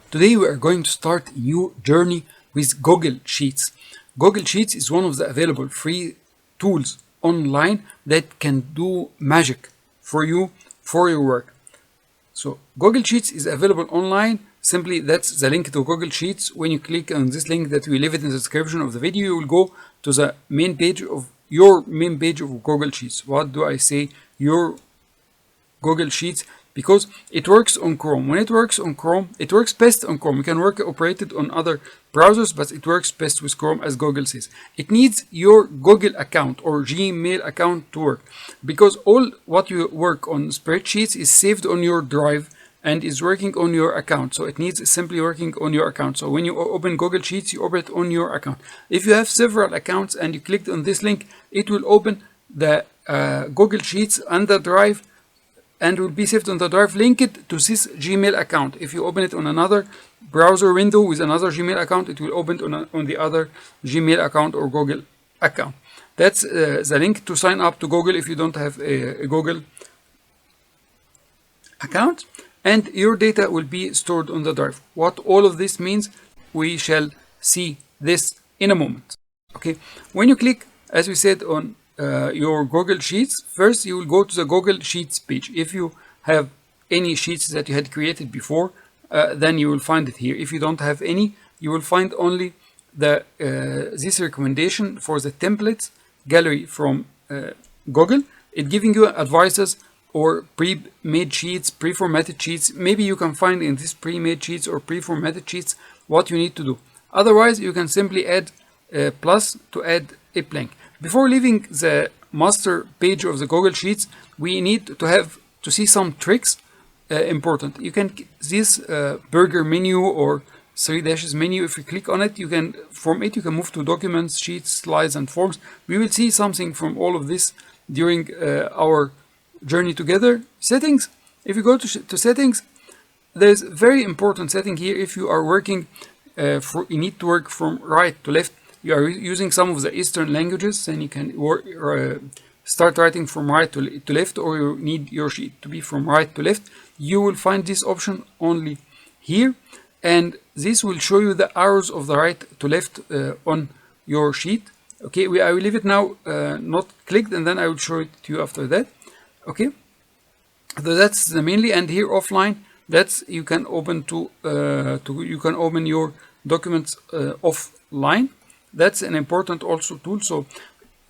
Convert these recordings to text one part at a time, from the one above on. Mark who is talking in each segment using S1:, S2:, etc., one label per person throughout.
S1: Today we are going to start a new journey with Google Sheets. Google Sheets is one of the available free tools online that can do magic for you for your work. So Google Sheets is available online. Simply that's the link to Google Sheets. When you click on this link that we leave it in the description of the video, you will go to the main page of your main page of Google Sheets. What do I say? Your Google Sheets, because it works on Chrome. When it works on Chrome, it works best on Chrome. You can operate it on other browsers, but it works best with Chrome, as Google says. It needs your Google account or Gmail account to work, because all what you work on spreadsheets is saved on your drive and is working on your account. So it needs simply working on your account. So when you open Google Sheets, you open it on your account. If you have several accounts and you clicked on this link, it will open the Google Sheets and the drive, and will be saved on the drive linked to this Gmail account. If you open it on another browser window with another Gmail account, it will open on the other Gmail account or Google account. That's the link to sign up to Google if you don't have a Google account, and your data will be stored on the drive. What all of this means, we shall see this in a moment. Okay, when you click, as we said, on your Google Sheets, first you will go to the Google Sheets page. If you have any sheets that you had created before, then you will find it here. If you don't have any, you will find only the this recommendation for the templates gallery from Google. It giving you advices or pre-made sheets, pre-formatted sheets. Maybe you can find in this pre-made sheets or pre-formatted sheets what you need to do. Otherwise, you can simply add a plus to add a blank. Before leaving the master page of the Google Sheets, we need to see some tricks important. You can this burger menu or 3 dashes menu. If you click on it, you can move to documents, sheets, slides, and forms. We will see something from all of this during our journey together. Settings. If you go to settings, there's a very important setting here. If you are working you need to work from right to left. You are using some of the Eastern languages, then you can start writing from right to left, or you need your sheet to be from right to left. You will find this option only here, and this will show you the arrows of the right to left on your sheet. Okay, I will leave it now not clicked, and then I will show it to you after that. Okay, so that's the mainly, and here offline, that's you can open you can open your documents offline. That's an important also tool. So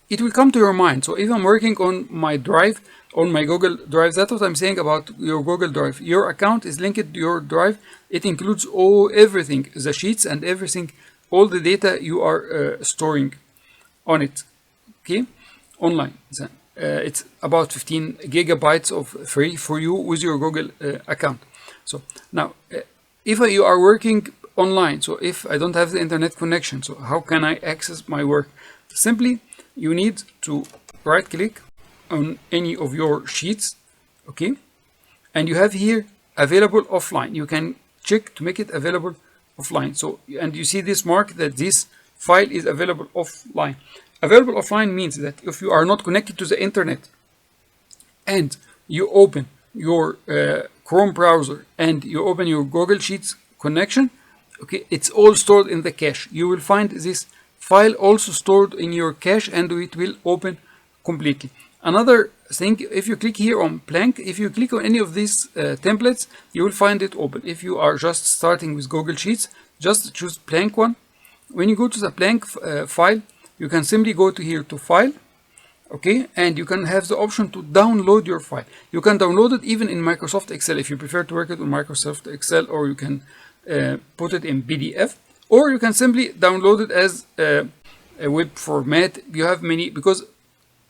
S1: it will come to your mind. So if I'm working on my drive, on my Google Drive, that's what I'm saying about your Google Drive. Your account is linked to your drive. It includes everything, the sheets and everything, all the data you are storing on it. Okay, online. It's about 15 gigabytes of free for you with your Google account. So now, if you are working online, so if I don't have the internet connection, so how can I access my work? Simply, you need to right click on any of your sheets, okay, and you have here available offline. You can check to make it available offline. So, and you see this mark that this file is available offline. Available offline means that if you are not connected to the internet and you open your Chrome browser and you open your Google Sheets connection, okay, it's all stored in the cache. You will find this file also stored in your cache, and it will open completely. Another thing, if you click here on blank, if you click on any of these templates, you will find it open. If you are just starting with Google Sheets, just choose blank one. When you go to the blank file, you can simply go to here to file, okay, and you can have the option to download your file. You can download it even in Microsoft Excel if you prefer to work it on Microsoft Excel, or you can put it in PDF, or you can simply download it as a web format. You have many, because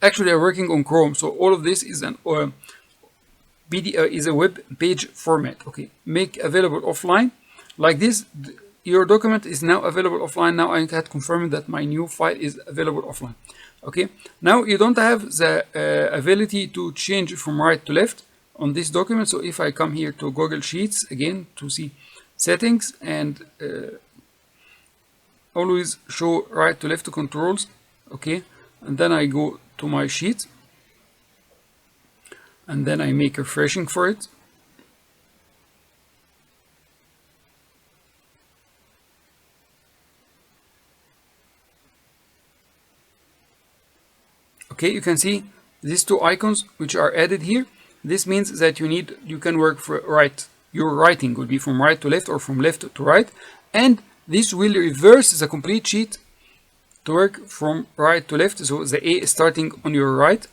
S1: actually I'm working on Chrome, so all of this is an PDF, is a web page format. Okay, make available offline like this. Your document is now available offline. Now I had confirmed that my new file is available offline. Okay, now you don't have the ability to change from right to left on this document. So if I come here to Google Sheets again to see settings, and always show right to left controls, okay, and then I go to my sheet, and then I make refreshing for it. Okay, you can see these two icons which are added here. This means that you can work for right. Your writing will be from right to left or from left to right, and this will reverse the complete sheet to work from right to left. So the A is starting on your right,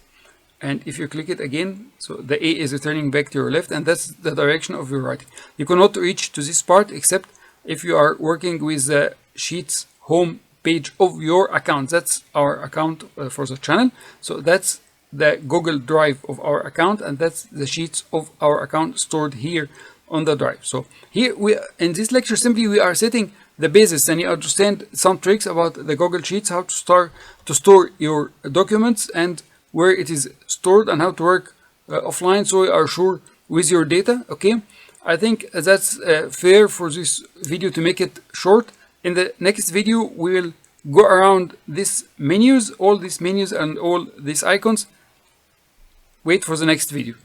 S1: and if you click it again, so the A is returning back to your left, and that's the direction of your writing. You cannot reach to this part except if you are working with the Sheets home page of your account. That's our account for the channel. So that's the Google Drive of our account, and that's the sheets of our account stored here on the drive. So here in this lecture, simply we are setting the basis, and you understand some tricks about the Google Sheets, how to store your documents and where it is stored, and how to work offline, so you are sure with your data. Okay, I think that's fair for this video to make it short. In the next video, we will go around these menus, all these menus and all these icons. Wait for the next video.